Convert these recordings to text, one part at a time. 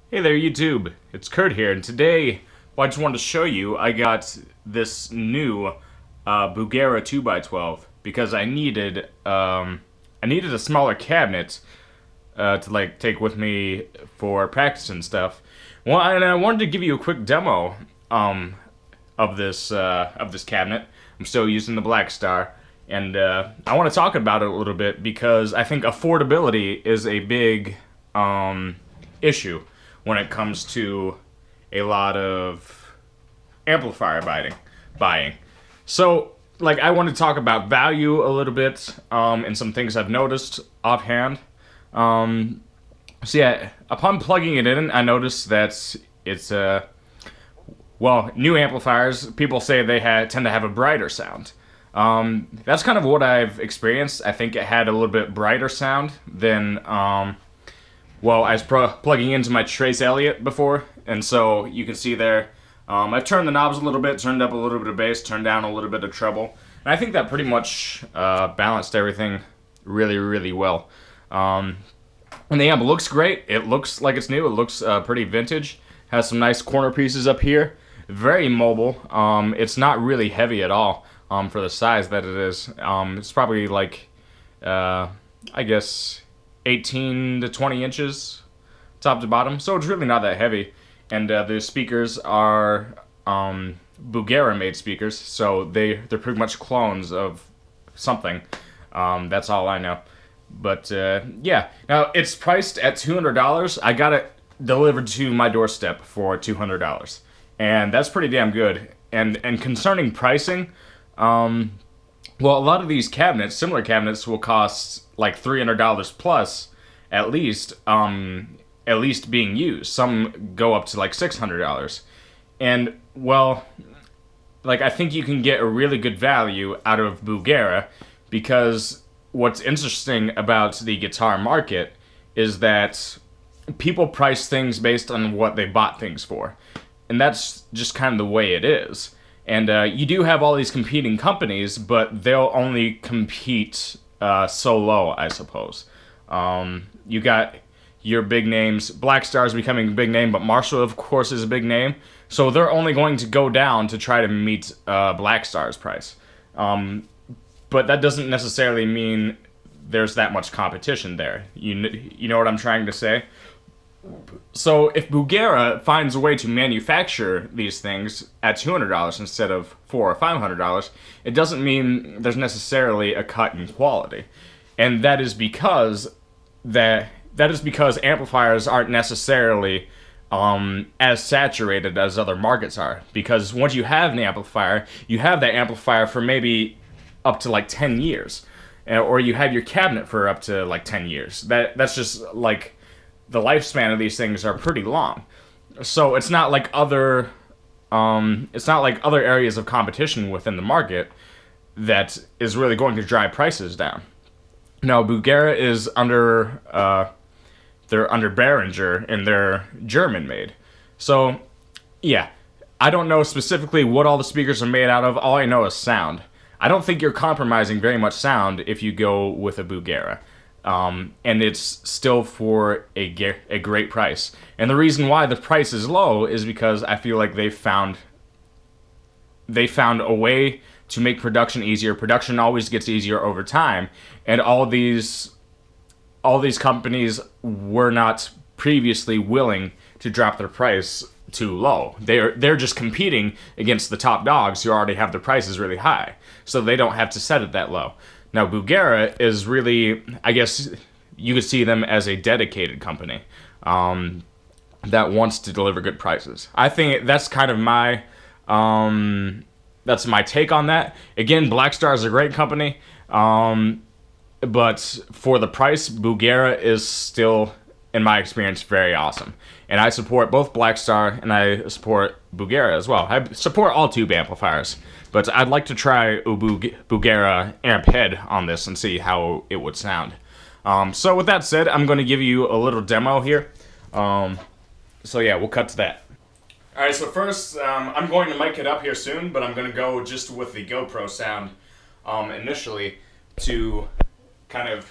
Hey there, YouTube. It's Kurt here, and today, I just wanted to show you I got this new Bugera 2x12 because I needed a smaller cabinet to take with me for practice and stuff. Well, and I wanted to give you a quick demo of this cabinet. I'm still using the Black Star, and I want to talk about it a little bit because I think affordability is a big issue when it comes to a lot of amplifier buying. So, I want to talk about value a little bit, and some things I've noticed offhand. So yeah, upon plugging it in, I noticed that it's, new amplifiers, people say they tend to have a brighter sound. That's kind of what I've experienced. I think it had a little bit brighter sound than, I was plugging into my Trace Elliott before, and so you can see there, I've turned the knobs a little bit, turned up a little bit of bass, turned down a little bit of treble, and I think that pretty much balanced everything really, really well. And the amp looks great. It looks like it's new. It looks pretty vintage. Has some nice corner pieces up here. Very mobile. It's not really heavy at all for the size that it is. It's probably I guess 18 to 20 inches top to bottom, so it's really not that heavy. And the speakers are Bugera made speakers, so they're pretty much clones of something. That's all I know. But yeah, now it's priced at $200. I got it delivered to my doorstep for $200, and that's pretty damn good. And concerning pricing, a lot of these cabinets, similar cabinets, will cost like $300 plus, at least being used. Some go up to like $600, and I think you can get a really good value out of Bugera, because what's interesting about the guitar market is that people price things based on what they bought things for, and that's just kind of the way it is. And you do have all these competing companies, but they'll only compete so low, I suppose. You got your big names. Black Star's becoming a big name, but Marshall, of course, is a big name. So they're only going to go down to try to meet Black Star's price. But that doesn't necessarily mean there's that much competition there. You know what I'm trying to say? So if Bugera finds a way to manufacture these things at $200 instead of $400 or $500, it doesn't mean there's necessarily a cut in quality, and that is because amplifiers aren't necessarily as saturated as other markets are. Because once you have an amplifier, you have that amplifier for maybe up to like 10 years, or you have your cabinet for up to like 10 years. That's just like, the lifespan of these things are pretty long. So it's not like other areas of competition within the market that is really going to drive prices down. Now, Bugera is under they're under Behringer, and they're German made. So yeah, I don't know specifically what all the speakers are made out of. All I know is sound. I don't think you're compromising very much sound if you go with a Bugera. And it's still for a great price. And the reason why the price is low is because I feel like they found a way to make production easier. Production always gets easier over time, and all these companies were not previously willing to drop their price too low. They're just competing against the top dogs who already have their prices really high, so they don't have to set it that low. Now, Bugera is really, I guess you could see them as a dedicated company that wants to deliver good prices. I think that's kind of my take on that. Again, Black Star is a great company, but for the price, Bugera is still, in my experience, very awesome. And I support both Black Star and I support Bugera as well. I support all tube amplifiers, but I'd like to try a Bugera amp head on this and see how it would sound. So with that said, I'm going to give you a little demo here. So yeah, we'll cut to that. Alright, so first, I'm going to mic it up here soon, but I'm going to go just with the GoPro sound initially to kind of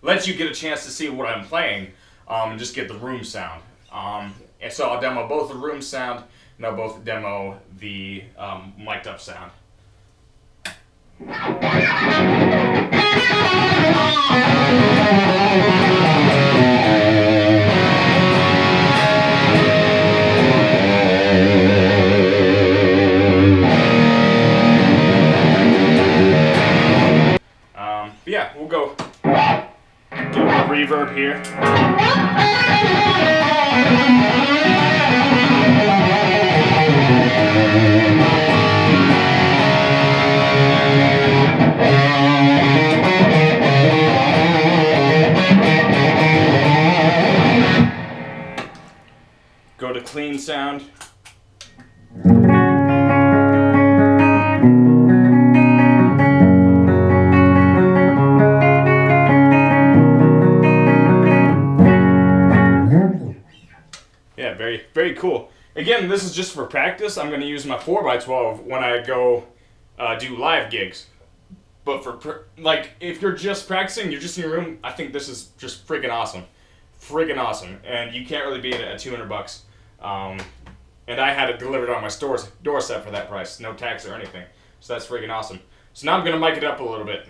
let you get a chance to see what I'm playing. and just get the room sound. And so I'll demo both the room sound, and I'll both demo the mic'd up sound. Yeah, we'll go do a reverb here. Go to clean sound. Yeah, very cool. Again, this is just for practice. I'm going to use my 4x12 when I go do live gigs. But for like, if you're just practicing, you're just in your room, I think this is just freaking awesome. Freaking awesome. And you can't really beat it at $200. And I had it delivered on my doorstep for that price. No tax or anything. So that's freaking awesome. So now I'm going to mic it up a little bit.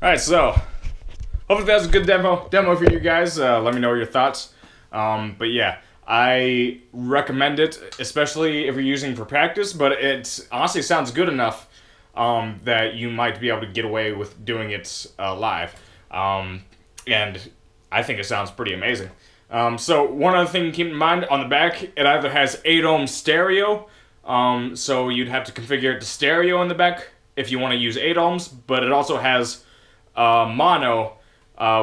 Alright, so hopefully that was a good demo for you guys. Let me know your thoughts. But yeah, I recommend it, especially if you're using it for practice, but it honestly sounds good enough that you might be able to get away with doing it live. And I think it sounds pretty amazing. So one other thing to keep in mind, on the back, it either has 8 ohm stereo, so you'd have to configure it to stereo in the back if you want to use 8 ohms, but it also has mono,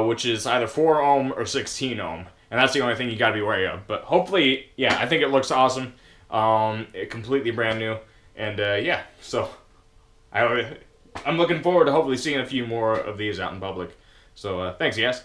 which is either 4 ohm or 16 ohm, and that's the only thing you gotta be wary of. But hopefully, yeah, I think it looks awesome. It completely brand new, and yeah, so I'm looking forward to hopefully seeing a few more of these out in public. So thanks, guys.